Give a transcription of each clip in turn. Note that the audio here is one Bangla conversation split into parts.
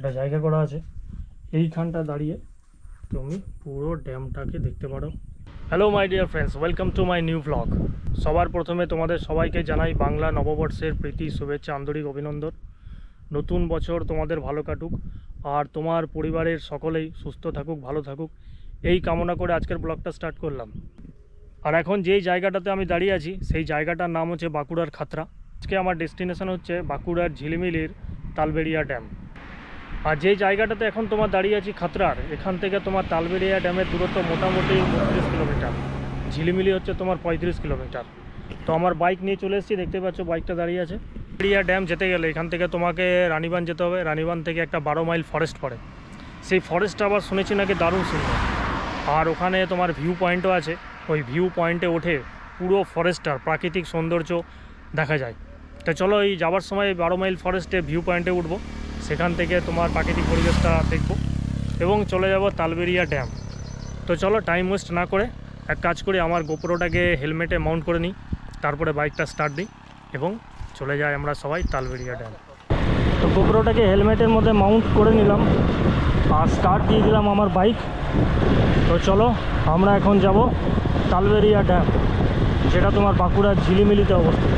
একটা জায়গা করা আছে, এইখানটা দাঁড়িয়ে তুমি পুরো ড্যামটাকে দেখতে পারো। Hello my dear friends, welcome to my new blog. সবার প্রথমে তোমাদের সবাইকে জানাই বাংলা নববর্ষের প্রীতি, শুভেচ্ছা, আন্তরিক অভিনন্দন। নতুন বছর তোমাদের ভালো কাটুক আর তোমার পরিবারের সকলেই সুস্থ থাকুক, ভালো থাকুক, এই কামনা করে আজকের ব্লগটা স্টার্ট করলাম। আর এখন যেই জায়গাটাতে আমি দাঁড়িয়ে আছি সেই জায়গাটার নাম হচ্ছে বাঁকুড়ার খাতড়া। আজকে আমার ডেস্টিনেশন হচ্ছে বাঁকুড়ার ঝিলিমিলির তালবেড়িয়া ড্যাম। আর যেই জায়গাটাতে এখন তোমার দাঁড়িয়ে আছি খাতড়ার, এখান থেকে তোমার তালবেড়িয়া ড্যামের দূরত্ব মোটামুটি 32 কিলোমিটার, ঝিলিমিলি হচ্ছে তোমার 35 কিলোমিটার। তো আমার বাইক নিয়ে চলে এসেছি, দেখতে পাচ্ছ বাইকটা দাঁড়িয়ে আছে। তালবেড়িয়া ড্যাম যেতে গেলে এখান থেকে তোমাকে রানীবাঁধ যেতে হবে। রানীবাঁধ থেকে একটা 12 মাইল ফরেস্ট পড়ে, সেই ফরেস্টটা আবার শুনেছি নাকি দারুণ সুন্দর। আর ওখানে তোমার ভিউ পয়েন্টও আছে, ওই ভিউ পয়েন্টে ওঠে পুরো ফরেস্টটার প্রাকৃতিক সৌন্দর্য দেখা যায়। তো চলো এই যাওয়ার সময় 12 মাইল ফরেস্টে ভিউ পয়েন্টে উঠবো, সেখান থেকে তোমার প্রাকৃতিক পরিবেশটা দেখবো এবং চলে যাব তালবেড়িয়া ড্যাম। তো চলো টাইম ওয়েস্ট না করে এক কাজ করি, আমার গোপ্রোটাকে হেলমেটে মাউন্ট করে নিই, তারপরে বাইকটা স্টার্ট দিই এবং চলে যাই আমরা সবাই তালবেড়িয়া ড্যাম। তো গোপ্রোটাকে হেলমেটের মধ্যে মাউন্ট করে নিলাম আর স্টার্ট দিয়ে দিলাম আমার বাইক। তো চলো আমরা এখন যাব তালবেড়িয়া ড্যাম, যেটা তোমার বাঁকুড়ার ঝিলিমিলিতে অবস্থিত।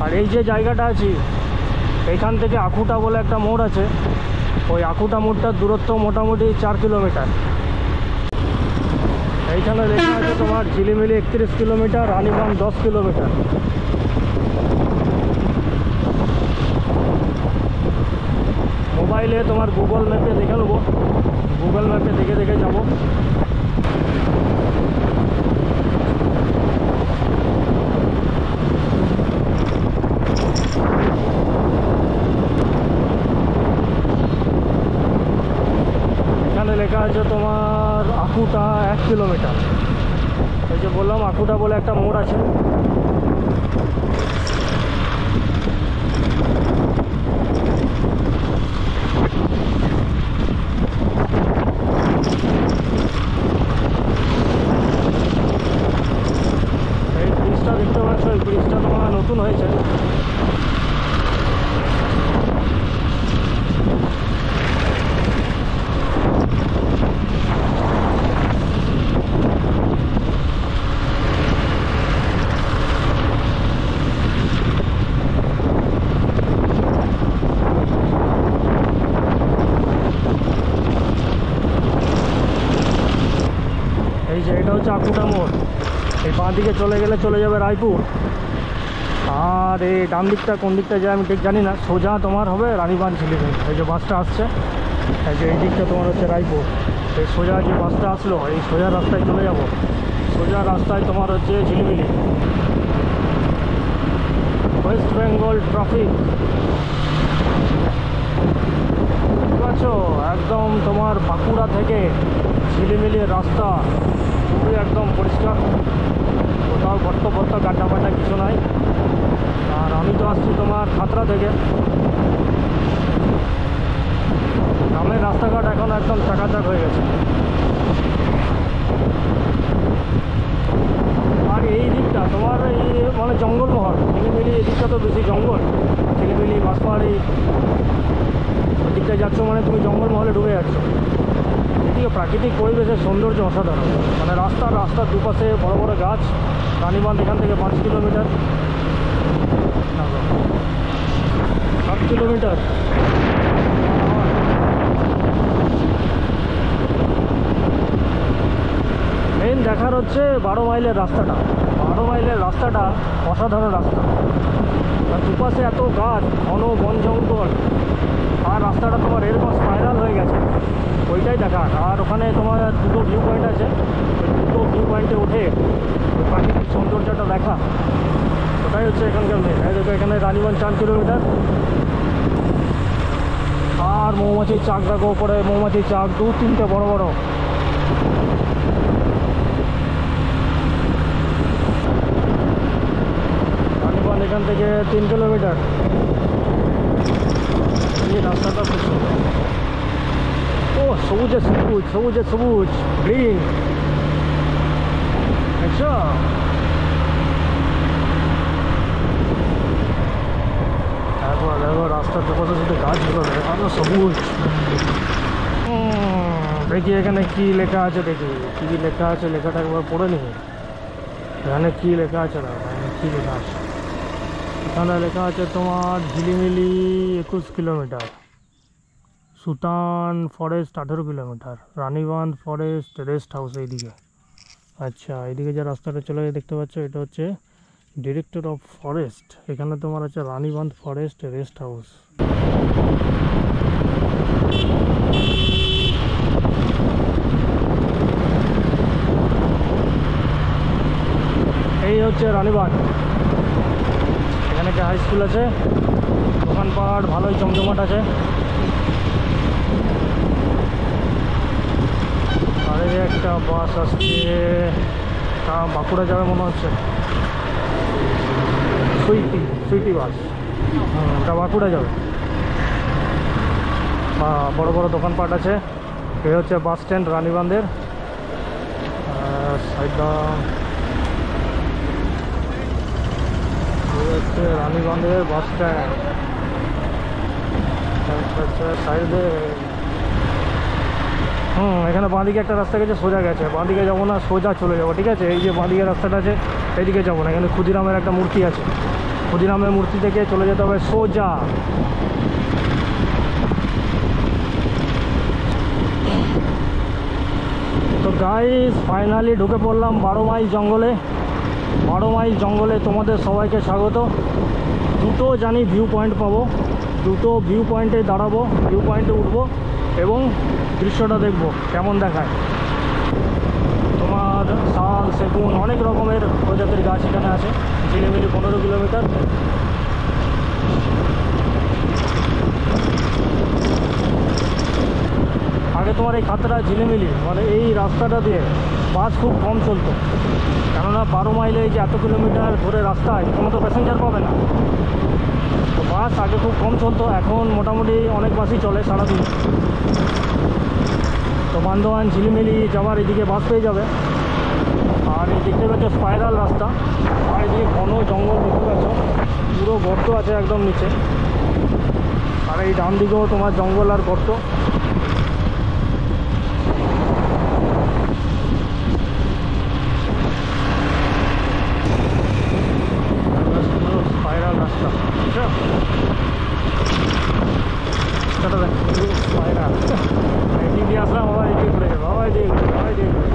আর এই যে জায়গাটা আছি, এইখান থেকে আখুটা বলে একটা মোড় আছে, ওই আখুটা মোড়টার দূরত্ব মোটামুটি 4 কিলোমিটার। এইখানে লেখা আছে তোমার ঝিলিমিলি 31 কিলোমিটার, রানীবাঁধ 10 কিলোমিটার। মোবাইলে তোমার গুগল ম্যাপে দেখে নেবো, গুগল ম্যাপে দেখে দেখে যাবো। এখানে লেখা আছে তোমার আখুটা 1 কিলোমিটার। এই যে বললাম আখুটা বলে একটা মোড় আছে। এই ব্রিজটা দেখতে পাচ্ছ, এই ব্রিজটা তোমার নতুন হয়েছে। এই যে এটা হচ্ছে আকুটা মোড়, এই বাঁ দিকে চলে গেলে চলে যাবে রায়পুর। আর এই ডান দিকটা কোন দিকটা যায় আমি ঠিক জানি না, সোজা তোমার হবে রানীবাঁধ ঝিলিমিলি। এই যে বাসটা আসছে, এই যে এই দিকটা তোমার হচ্ছে রায়পুর। এই সোজা যে বাসটা আসলো এই সোজা রাস্তায় চলে যাব, সোজা রাস্তায় তোমার হচ্ছে ঝিলিমিলি। ওয়েস্ট বেঙ্গল ট্রাফিক ঠিক আছে, একদম তোমার বাঁকুড়া থেকে ঝিলিমিলির রাস্তা খুবই একদম পরিষ্কার, কোথাও গর্ত ফর্ত গাড্ডা ফাড্ডা কিছু নাই। আর আমি তো আসছি তোমার খাতড়া থেকে। গ্রামের রাস্তাঘাট এখন একদম চাকাচাক হয়ে গেছে। আর এই দিকটা তোমার এই মানে জঙ্গলমহল, ঝিলিমিলি এই দিকটা তো বেশি জঙ্গল, ঝিলিমিলি বাঁশপাহাড়ি ওই দিকটায় যাচ্ছ মানে তুমি জঙ্গলমহলে ঢুকে যাচ্ছ। এদিকে প্রাকৃতিক পরিবেশের সৌন্দর্য অসাধারণ, মানে রাস্তার দুপাশে বড় বড় গাছ। রানীবাঁধ এখান থেকে 5 কিলোমিটার, 7 কিলোমিটার। মেন দেখার হচ্ছে 12 মাইলের রাস্তাটা। 12 মাইলের রাস্তাটা অসাধারণ রাস্তা, আর দুপাশে এত গাছ, ঘন বন জঙ্গল, আর রাস্তাটা তোমার এরকম স্পাইরাল হয়ে গেছে, ওইটাই দেখার। আর ওখানে তোমার দুটো ভিউ পয়েন্ট আছে, ওই দুটো ভিউ পয়েন্টে উঠে ওই প্রাকৃতিক সৌন্দর্যটা দেখা, ওটাই হচ্ছে এখানকার মেন। দেখো এখানে রানীবাঁধ 4 কিলোমিটার। আর মৌমাছির চাক দেখো ওপরে, মৌমাছির চাক 2-3টে বড় বড়। রানীবাঁধ এখান থেকে 3 কিলোমিটার। এই রাস্তাটা খুব সুন্দর, ও সবুজে সবুজ, সবুজে সবুজ, গ্রিন। আচ্ছা, দেখো দেখো রাস্তার দুপাশে শুধু গাছগুলো আরো সবুজ। দেখি এখানে কি লেখা আছে, দেখি কি লেখা আছে, লেখাটা একবার পড়ে নি। এখানে কি লেখা আছে না, এখানে কি লেখা আছে? এখানে লেখা আছে তোমার ঝিলিমিলি 21 kilometre, Sutan forest 18 kilometre, Ranibandh forest rest house এইদিকে। আচ্ছা, এইদিকে যে রাস্তাটা চলে যায় দেখতে পাচ্ছ, এটা হচ্ছে ডিরেক্টর অফ ফরেস্ট। এখানে তোমার আছে রানীবাঁধ ফরেস্ট রেস্ট হাউস। এই হচ্ছে রানীবাঁধ। এখানে একটা হাই স্কুল আছে, দোকানপাট ভালোই জমজমাট আছে। আর এই একটা বাস আসছে, তা বাঁকুড়া যাবে মনে হচ্ছে। সুইটি বাস, ওটা বাঁকুড়া যাবে। বড় বড় দোকানপাট আছে। এই হচ্ছে বাস স্ট্যান্ড রানীবাঁধের। সাইডটা হচ্ছে রানীবাঁধের বাস স্ট্যান্ড। সাইডে এখানে বাঁদিকে একটা রাস্তা গেছে, সোজা গেছে। বাঁদিকে যাবো না, সোজা চলে যাবো, ঠিক আছে? এই যে বাঁদিকে রাস্তাটা আছে, এইদিকে যাবো না। এখানে ক্ষুদিরামের একটা মূর্তি আছে, ক্ষুদিরামের মূর্তি থেকে চলে যেতে হবে সোজা। তো গাইস ফাইনালি ঢুকে পড়লাম 12 মাইল জঙ্গলে। 12 মাইল জঙ্গলে তোমাদের সবাইকে স্বাগত। দুটো জানি ভিউ পয়েন্ট পাবো, দুটো ভিউ পয়েন্টে দাঁড়াবো, ভিউ পয়েন্টে উঠবো এবং দৃশ্যটা দেখবো কেমন দেখায়। তোমার শাল, সেগুন, অনেক রকমের প্রজাতির গাছ এখানে আছে। ঝিলিমিলি 15 কিলোমিটার। আগে তোমার এই খাতড়া ঝিলিমিলি মানে এই রাস্তাটা দিয়ে বাস খুব কম চলতো, কেননা 12 মাইলে এই যে এত কিলোমিটার ধরে রাস্তায় কোনো তো প্যাসেঞ্জার পাবে না। তো বাস আগে খুব কম চলতো, এখন মোটামুটি অনেক বাসই চলে সারাদিন। তো বান্দোয়ান ঝিলিমিলি যাওয়ার এদিকে বাস পেয়ে যাবে। আর এই দেখতে পাচ্ছ স্পাইরাল রাস্তা, আর এদিকে ঘন জঙ্গল দেখতে পাচ্ছ, পুরো গর্ত আছে একদম নিচে। আর এই ডান দিকেও তোমার জঙ্গল আর গর্ত। স্পাইরাল রাস্তা, বুঝছো? স্পাইরাল এদিক দিয়ে আসলাম, আবার এদিকে ঘুরে যাবো, আবার এদিকে ঘুরে, আবার এদিকে ঘুরে।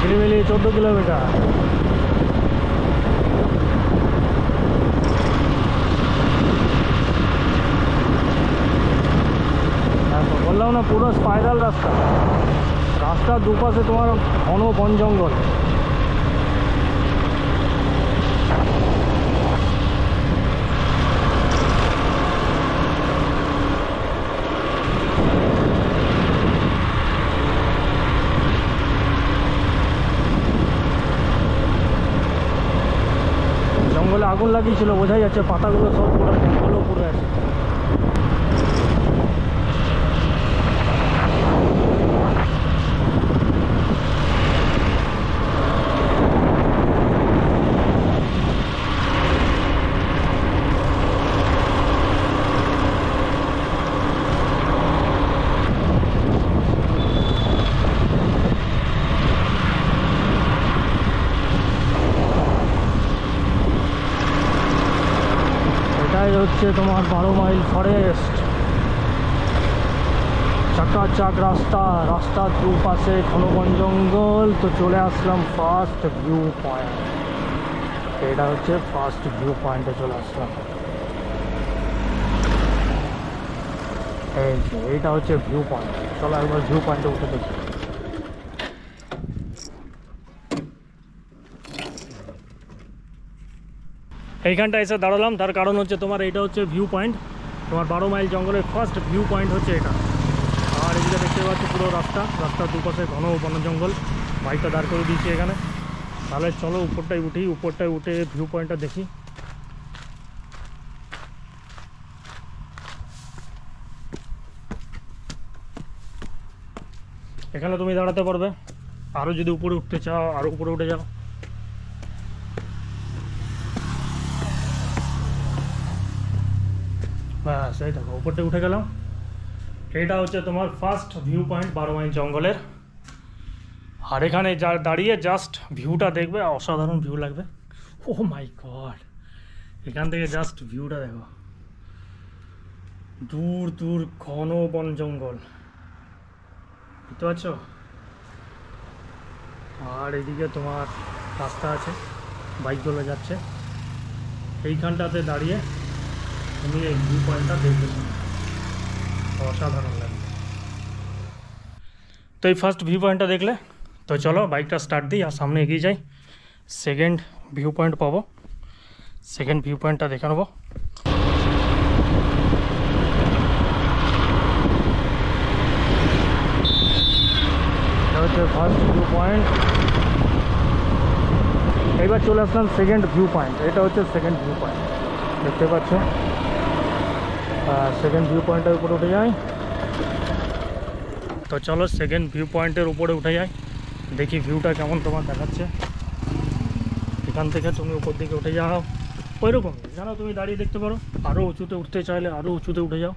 ঝিলিমিলি 14 কিলোমিটার। বললাম না পুরো স্পাইরাল রাস্তা। রাস্তার দুপাশে তোমার ঘন বন জঙ্গল। জঙ্গলে আগুন লাগিয়েছিল, বোঝাই যাচ্ছে, পাতাগুলো সব পুরো জঙ্গলও পুরো আছে। হচ্ছে তোমার 12 মাইল ফরেস্ট, চাকাচাক রাস্তা, রাস্তার দুপাশে ঘন বন জঙ্গল। তো চলে আসলাম ফার্স্ট ভিউ পয়েন্ট। এটা হচ্ছে ফার্স্ট ভিউ পয়েন্টে চলে আসলাম। এই যে এইটা হচ্ছে ভিউ পয়েন্ট। চলো একবার ভিউ পয়েন্টে উঠে দেখি। এইখানটা এসে দাঁড়ালাম, তার কারণ হচ্ছে তোমার এইটা হচ্ছে ভিউ পয়েন্ট। তোমার 12 মাইল জঙ্গলের ফার্স্ট ভিউ পয়েন্ট হচ্ছে এটা। আর এদিকে দেখতে পাচ্ছি পুরো রাস্তা, রাস্তার দুপাশে ঘন বন জঙ্গল। বাইকটা দাঁড় করে দিয়েছি এখানে। তাহলে চলো উপরটায় উঠি, উপরটায় উঠে ভিউ পয়েন্টটা দেখি। এখানে তুমি দাঁড়াতে পারবে। আরও যদি উপরে উঠতে চাও আরও উপরে উঠে যাও। ব্যাস এই দেখো উপরটা উঠে গেলাম। এটা হচ্ছে তোমার ফার্স্ট ভিউ পয়েন্ট 12 মাইল জঙ্গলের। আর এখানে যা দাঁড়িয়ে জাস্ট ভিউটা দেখবে, অসাধারণ ভিউ লাগবে। ও মাই গড, এখান থেকে জাস্ট ভিউটা দেখো, দূর দূর ঘন বন জঙ্গল, বুঝতে পারছো? আর এদিকে তোমার রাস্তা আছে, বাইকগুলো যাচ্ছে। এইখানটাতে দাঁড়িয়ে তুমি এই ভিউ পয়েন্টটা দেখবে, অসাধারণ লাগবে। তো এই ফার্স্ট ভিউ পয়েন্টটা দেখলে, তো চলো বাইকটা স্টার্ট দিই আর সামনে এগিয়ে যাই। সেকেন্ড ভিউ পয়েন্ট পাবো, সেকেন্ড ভিউ পয়েন্টটা দেখে নেবো। এটা হচ্ছে ফার্স্ট ভিউ পয়েন্ট। এইবার চলে আসলাম সেকেন্ড ভিউ পয়েন্ট। এটা হচ্ছে সেকেন্ড ভিউ পয়েন্ট, দেখতে পাচ্ছ। সেকেন্ড ভিউ পয়েন্টের উপরে উঠে যাই। তো চলো সেকেন্ড ভিউ পয়েন্টের উপরে উঠে যাই, দেখি ভিউটা কেমন তোমার দেখাচ্ছে। এখান থেকে তুমি উপর দিকে উঠে যাও, ওই রকম জানো তুমি দাঁড়িয়ে দেখতে পারো। আরও উঁচুতে উঠতে চাইলে আরও উঁচুতে উঠে যাও।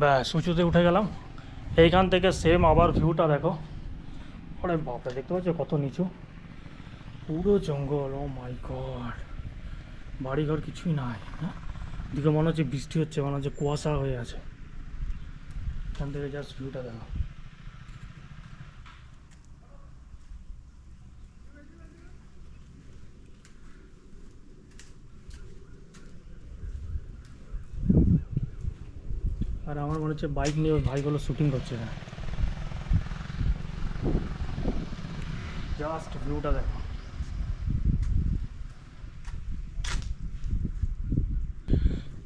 ব্যাস উঁচুতে উঠে গেলাম। এইখান থেকে সেম আবার ভিউটা দেখো। ওরে বাপরে, দেখতে পাচ্ছ কত নিচু, পুরো জঙ্গল। ও মাই গড, বাড়িঘর কিছুই নাই। হ্যাঁ, দিকে মনে হচ্ছে বৃষ্টি হচ্ছে, মনে হচ্ছে কুয়াশা হয়ে আছে। এখান থেকে জাস্ট ভিউটা দেখো। আর আমার মনে হচ্ছে বাইক নিয়ে ওই ভাইগুলো শুটিং করছে না। জাস্ট ভিউটা দেখো।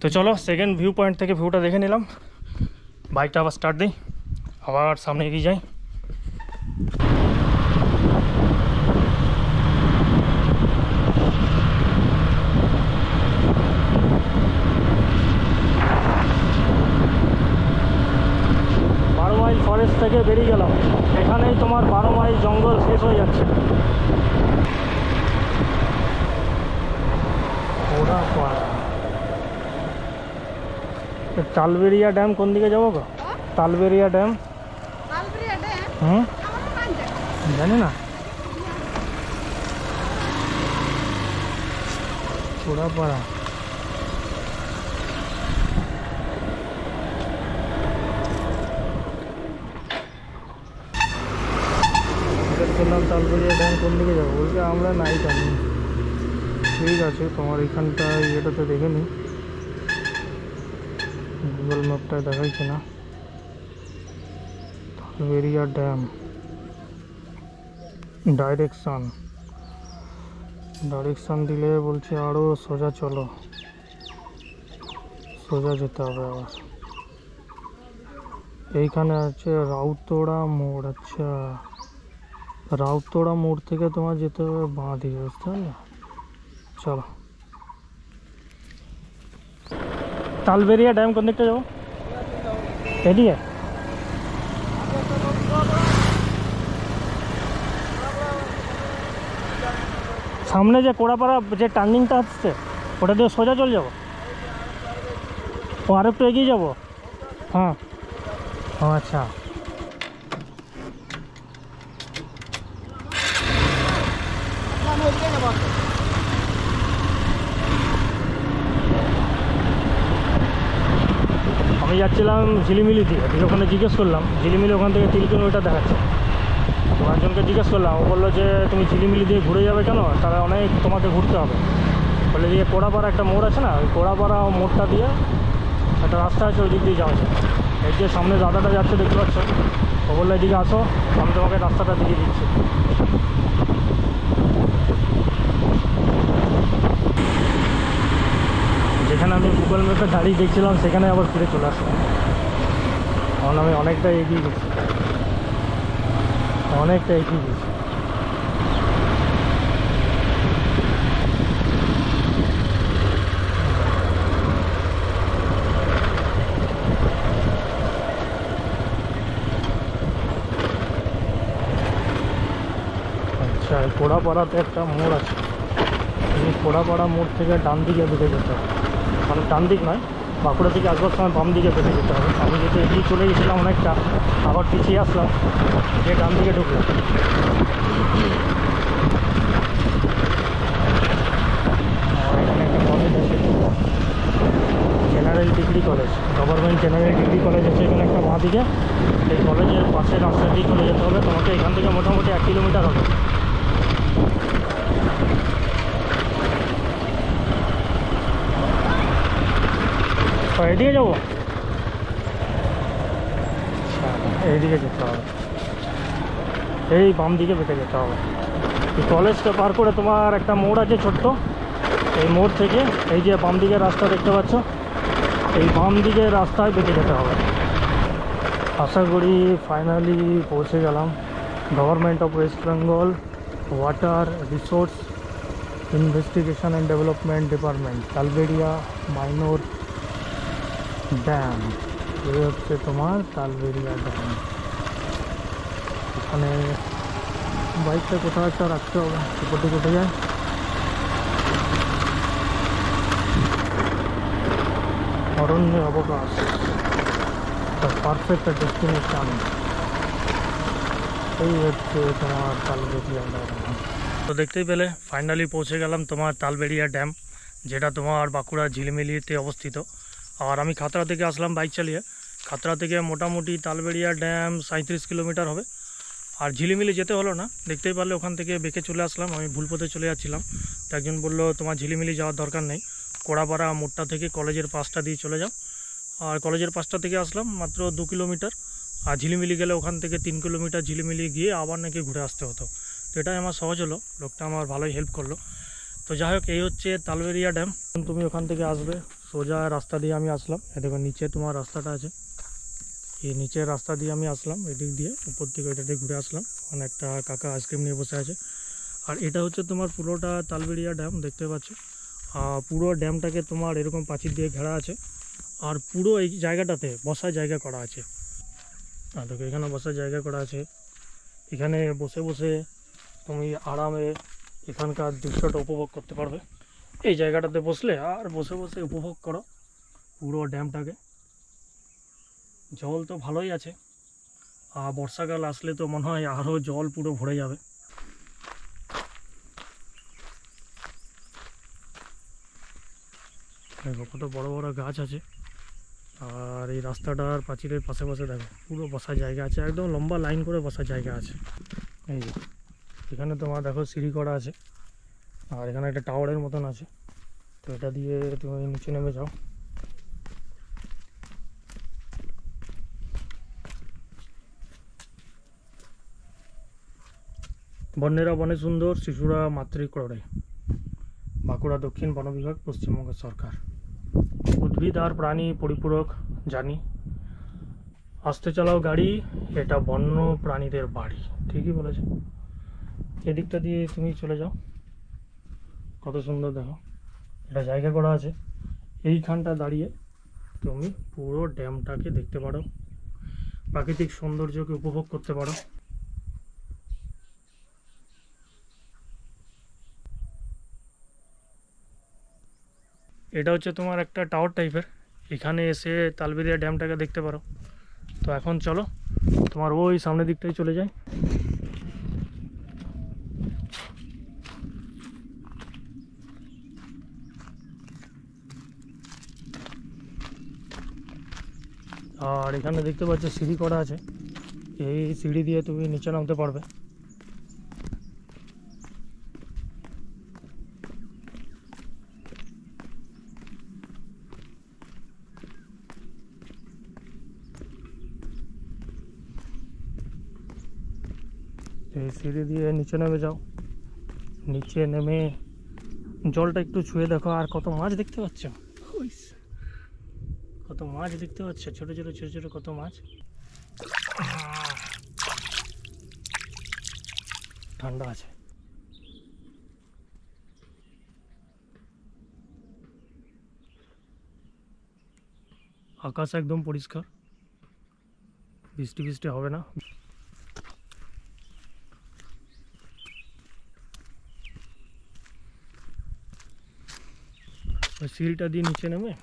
তো চলো সেকেন্ড ভিউ পয়েন্ট থেকে ভিউটা দেখে নিলাম। বাইকটা আবার স্টার্ট দিই, আবার সামনে এগিয়ে যাই। ফরেস্ট থেকে বেরিয়ে গেলাম, এখানেই তোমার 12 মাইল জঙ্গল শেষ হয়ে যাচ্ছে। ওরা তালবেরিয়া ড্যাম কোন দিকে যাবো গো? তালবেরিয়া ড্যাম, হুম জানি না। চোরাপাড়া, বললাম তালবেরিয়া ড্যাম কোন দিকে যাবো, বলতে আমরা নাই জানি। ঠিক আছে, তোমার এখানটা ইয়েটাতে দেখে নিই, গুগল ম্যাপটায় দেখাইছে না। তালবেরিয়া ড্যাম ডাইরেকশান দিলে বলছে আরও সোজা চলো, সোজা যেতে হবে আবার। এইখানে আছে রাউতোড়া মোড়। আচ্ছা, রাউতোড়া মোড় থেকে তোমার যেতে হবে বাঁ দিকে, বুঝতে পারলে? চলো তালবেরিয়া ড্যাম কোন দিকটা যাবো? এদিকে সামনে যে কোড়াপাড়া যে টার্নিংটা আসছে ওটা দিয়ে সোজা চলে যাবো? ও আর একটু এগিয়ে যাবো? হ্যাঁ, ও আচ্ছা। আমি যাচ্ছিলাম ঝিলিমিলি দিয়ে, ওখানে জিজ্ঞেস করলাম, ঝিলিমিলি ওখান থেকে 3 কিলোমিটার দেখাচ্ছে। তো একজনকে জিজ্ঞেস করলাম, ও বললো যে তুমি ঝিলিমিলি দিয়ে ঘুরে যাবে কেন, তারা অনেক তোমাকে ঘুরতে হবে। বলে দিয়ে কোড়াপাড়া একটা মোড় আছে না, ওই কোড়াপাড়া মোড়টা দিয়ে একটা রাস্তা আছে, ওই দিক দিয়ে যাওয়া যায়। এই যে সামনে দাদাটা যাচ্ছে দেখতে পাচ্ছ, ও বললো এদিকে আসো, আমি তোমাকে রাস্তাটা দেখিয়ে দিচ্ছি। যেখানে আমি গুগল ম্যাপে দাঁড়িয়ে দেখছিলাম সেখানে আবার ফিরে চলে আসলাম, কারণ আমি অনেকটা এগিয়ে গেছি, অনেকটা এগিয়ে গেছি। কোড়াপাড়াতে একটা মোড় আছে, এই কোড়াপাড়া মোড় থেকে ডান দিকে বেঁধে যেতে হবে, মানে ডান দিক নয়, বাঁকুড়া থেকে আসবার সময় বাম দিকে বেঁধে যেতে হবে। আমি যেহেতু এগিয়ে চলে গেছিলাম অনেকটা, আবার পিছিয়ে আসলাম, যে ডান দিকে ঢুকলাম। আর এখানে একটা কলেজ আছে, general degree college, government general degree college আছে এখানে একটা বাঁ দিকে। এই কলেজের পাশে রাস্তা দিয়ে চলে যেতে হবে তোমাকে, এখান থেকে মোটামুটি 1 কিলোমিটার হবে। তো এদিকে যাবো, এইদিকে যেতে হবে, এই বাম দিকে বেঁকে যেতে হবে। এই কলেজটা পার করে তোমার একটা মোড় আছে ছোট্ট, এই মোড় থেকে এই যে বাম দিকের রাস্তা দেখতে পাচ্ছ, এই বাম দিকের রাস্তায় বেঁকে যেতে হবে। আশা করি ফাইনালি পৌঁছে গেলাম। Government of West Bengal water resource investigation and development department, Talberia minor dam. এই হচ্ছে তোমার তালবেড়িয়া ড্যাম। এখানে বাইকটা কোথাও একটা রাখতে হবে, কোথায় কোথায় যায়। অরণ্য অবকাশ, দ্য পারফেক্ট ডেস্টিনেশন। এই হচ্ছে তোমার তালবেড়িয়া ড্যাম। তো দেখতেই পেলে ফাইনালি পৌঁছে গেলাম তোমার তালবেড়িয়া ড্যাম, যেটা তোমার বাঁকুড়া ঝিলিমিলিতে অবস্থিত। আর আমি খাতড়া থেকে আসলাম বাইক চালিয়ে। খাতড়া থেকে মোটামুটি তালবেড়িয়া ড্যাম 37 কিলোমিটার হবে। আর ঝিলিমিলি যেতে হলো না, দেখতেই পারলে ওখান থেকে বেঁকে চলে আসলাম। আমি ভুল পথে চলে যাচ্ছিলাম, তো একজন বললো তোমার ঝিলিমিলি যাওয়ার দরকার নেই, কোড়াপাড়া মোড়টা থেকে কলেজের পাশটা দিয়ে চলে যাও। আর কলেজের পাশটা থেকে আসলাম মাত্র 2 কিলোমিটার। আর ঝিলিমিলি গেলে ওখান থেকে 3 কিলোমিটার ঝিলিমিলি গিয়ে আবার নাকি ঘুরে আসতে হতো। তো এটাই আমার সহজ হলো, লোকটা আমার ভালোই হেল্প করলো। তো যাই হোক, এই হচ্ছে তালবেড়িয়া ড্যাম। তুমি ওখান থেকে আসবে সোজা রাস্তা দিয়ে আমি আসলাম, এ দেখো নিচে তোমার রাস্তাটা আছে, এই নিচের রাস্তা দিয়ে আমি আসলাম, এদিক দিয়ে উপর থেকে ওইটা দিয়ে ঘুরে আসলাম। ওখানে একটা কাকা আইসক্রিম নিয়ে বসে আছে। আর এটা হচ্ছে তোমার পুরোটা তালবেড়িয়া ড্যাম, দেখতে পাচ্ছ। পুরো ড্যামটাকে তোমার এরকম প্রাচীর দিয়ে ঘেরা আছে। আর পুরো এই জায়গাটাতে বসার জায়গা করা আছে। আর দেখো এখানে বসার জায়গা করা আছে, এখানে বসে বসে তুমি আরামে এখানকার দৃশ্যটা উপভোগ করতে পারবে। এই জায়গাটাতে বসলে আর বসে বসে উপভোগ করো পুরো ড্যামটাকে। জল তো ভালোই আছে, আর বর্ষাকাল আসলে তো মনে হয় আরও জল পুরো ভরে যাবে। দেখো কত বড় বড় গাছ আছে। আর এই রাস্তাটার প্রাচীরের পাশে পাশে দেখো পুরো বসার জায়গা আছে, একদম লম্বা লাইন করে বসার জায়গা আছে। এই যে এখানে তোমার দেখো সিঁড়ি করা আছে, আর এখানে একটা টাওয়ারের মতন আছে। তো এটা দিয়ে তুমি নিচে নেমে যাও। বন্যেরা বনে সুন্দর, শিশুরা মাতৃক্রোড়ে, বাঁকুড়া দক্ষিণ বন বিভাগ, পশ্চিমবঙ্গ সরকার। উদ্ভিদ আর প্রাণী পরিপূরক জানি, আস্তে চালাও গাড়ি, এটা বন্য প্রাণীদের বাড়ি। ঠিকই বলেছে। এদিকটা দিয়ে তুমি চলে যাও, কত সুন্দর দেখো এটা জায়গা করা আছে। এইখানটা দাঁড়িয়ে তুমি পুরো ড্যামটাকে দেখতে পারো, প্রাকৃতিক সৌন্দর্যকে উপভোগ করতে পারো। এটা হচ্ছে তোমার একটা টাওয়ার টাইপের, এখানে এসে তালবেড়িয়া ড্যামটাকে দেখতে পারো। তো এখন চলো তোমার ওই সামনের দিকটাই চলে যাই। আর এখানে দেখতে পাচ্ছ সিঁড়ি করা আছে, এই সিঁড়ি দিয়ে তুমি নিচে নামতে পারবে। এই সিঁড়ি দিয়ে নিচে নেমে যাও, নিচে নেমে জলটা একটু ছুঁয়ে দেখো, আর কত মাছ দেখতে পাচ্ছ, কত মাছ দেখতে পাচ্ছ, ছোট ছোট ছোট ছোট কত মাছ। ঠান্ডা আছে। আকাশ একদম পরিষ্কার, বৃষ্টি বৃষ্টি হবে না। ওই সিঁড়িটা দিয়ে নিচে নেমে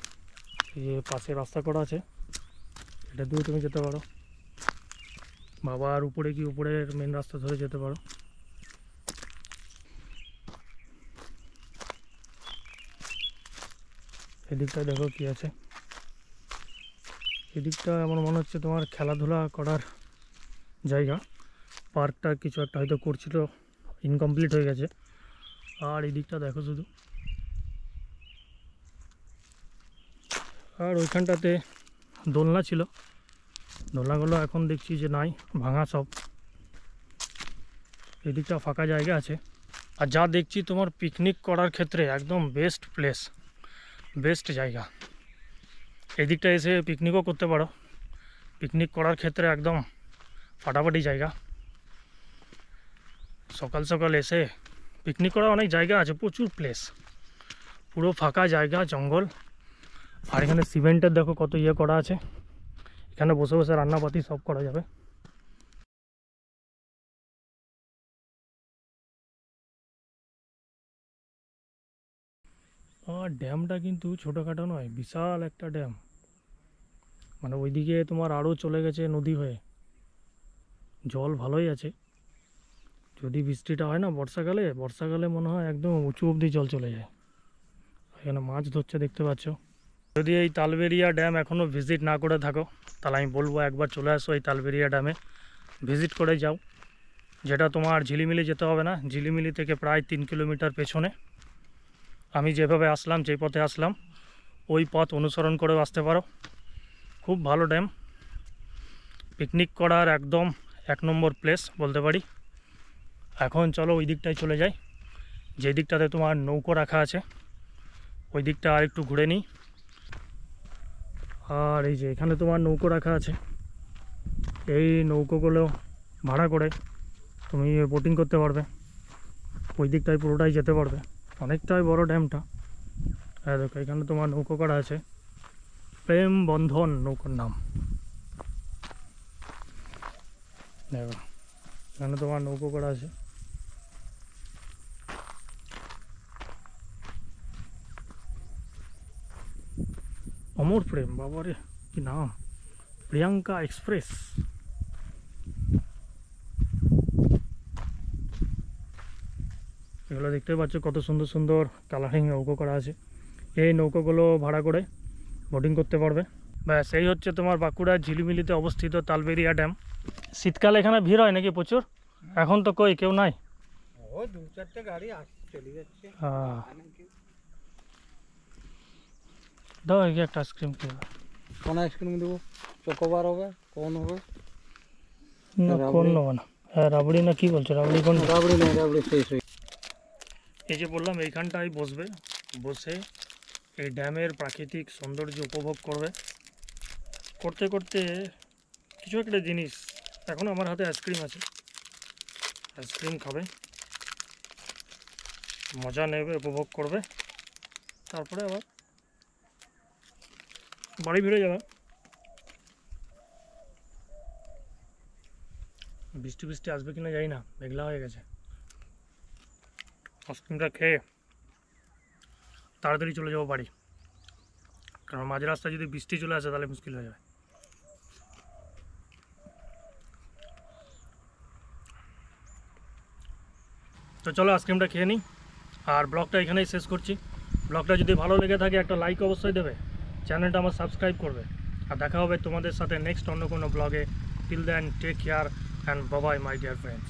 এই যে পাশে রাস্তা করা আছে, এটা দিয়েও তুমি যেতে পারো, বাবা আর উপরে কি উপরের মেন রাস্তা ধরে যেতে পারো। এদিকটা দেখো কি আছে, এদিকটা এমন মনে হচ্ছে তোমার খেলাধুলা করার জায়গা, পার্কটা কিছু একটা হয়তো করছিল, ইনকমপ্লিট হয়ে গেছে। আর এই দিকটা দেখো শুধু, আর ওইখানটাতে দোলনা ছিল, দোলনাগুলো এখন দেখছি যে নাই, ভাঙা সব। এদিকটা ফাঁকা জায়গা আছে, আর যা দেখছি তোমার পিকনিক করার ক্ষেত্রে একদম বেস্ট প্লেস, বেস্ট জায়গা। এদিকটা এসে পিকনিকও করতে পারো, পিকনিক করার ক্ষেত্রে একদম ফাটাফাটি জায়গা। সকাল সকাল এসে পিকনিক করার অনেক জায়গা আছে, প্রচুর প্লেস, পুরো ফাঁকা জায়গা, জঙ্গল। আর এখানে সিমেন্টের দেখো কত ইয়ে করা আছে, এখানে বসে বসে রান্নাপাতি সব করা যাবে। আর ড্যামটা কিন্তু ছোটোখাটো নয়, বিশাল একটা ড্যাম, মানে ওইদিকে তোমার আরও চলে গেছে নদী হয়ে, জল ভালোই আছে। যদি বৃষ্টিটা হয় না বর্ষাকালে মনে হয় একদম উঁচু অবধি জল চলে যায়। এখানে মাছ ধরছে দেখতে পাচ্ছ। যদি এই তালবেরিয়া ড্যাম এখনও ভিজিট না করে থাকো তাহলে আমি বলবো একবার চলে আসো এই তালবেরিয়া ড্যামে, ভিজিট করে যাও। যেটা তোমার ঝিলিমিলি যেতে হবে না, ঝিলিমিলি থেকে প্রায় 3 কিলোমিটার পেছনে। আমি যেভাবে আসলাম, যেই পথে আসলাম ওই পথ অনুসরণ করেও আসতে পারো। খুব ভালো ড্যাম, পিকনিক করার একদম 1 নম্বর প্লেস বলতে পারি। এখন চলো ওই দিকটায় চলে যাই, যে দিকটাতে তোমার নৌকো রাখা আছে, ওই দিকটা আর একটু ঘুরে নিই। আর এই যে এখানে তোমার নৌকো রাখা আছে, এই নৌকোগুলো ভাড়া করে তুমি বোটিং করতে পারবে, ওই দিকটায় পুরোটাই যেতে পারবে। অনেকটাই বড় ড্যামটা। হ্যাঁ দেখো এখানে তোমার নৌকো করা আছে, প্রেম বন্ধন নৌকোর নাম। দেখো এখানে তোমার নৌকো করা আছে। অমর প্রেম, বাবারে কি নাম, প্রিয়াঙ্কা এক্সপ্রেস। এগুলো দেখতে পাচ্ছ কত সুন্দর সুন্দর কালারিং নৌকো করা আছে, এই নৌকোগুলো ভাড়া করে বোটিং করতে পারবে। ব্যাস এই হচ্ছে তোমার বাঁকুড়ার ঝিলিমিলিতে অবস্থিত তালবেরিয়া ড্যাম। শীতকালে এখানে ভিড় হয় নাকি প্রচুর? এখন তো কই কেউ নাই, ও 2-4টে গাড়ি আসছে চলে যাচ্ছে। হ্যাঁ দাও একটা আইসক্রিম খেয়ে। কোন আইসক্রিম দেবো? চকোবার হবে, কোন হবে? না কোন নেবো না, হ্যাঁ রাবড়ি না কি বলছো, রাবড়ি কোন? রাবড়ি নেই, রাবড়ি শেষ হয়ে। এই যে বললাম এইখানটায় বসবে, বসে এই ড্যামের প্রাকৃতিক সৌন্দর্য উপভোগ করবে। করতে করতে কিছু একটা জিনিস, এখন আমার হাতে আইসক্রিম আছে, আইসক্রিম খাবে, মজা নেবে, উপভোগ করবে, তারপরে আবার বাড়ি ফিরে যাবে। বৃষ্টি বৃষ্টি আসবে কিনা জানি না, মেঘলা হয়ে গেছে। আইসক্রিমটা খেয়ে তাড়াতাড়ি চলে যাবো বাড়ি, কারণ মাঝ রাস্তায় যদি বৃষ্টি চলে আসে তাহলে মুশকিল হয়ে যাবে। তো চলো আইসক্রিমটা খেয়ে নিই, আর ব্লগটা এখানেই শেষ করছি। ব্লগটা যদি ভালো লেগে থাকে একটা লাইক অবশ্যই দেবে, চ্যানেলটা আমার সাবস্ক্রাইব করবে, আর দেখা হবে তোমাদের সাথে নেক্সট অন্য কোনো ব্লগে। Till then take care and bye bye my dear friends.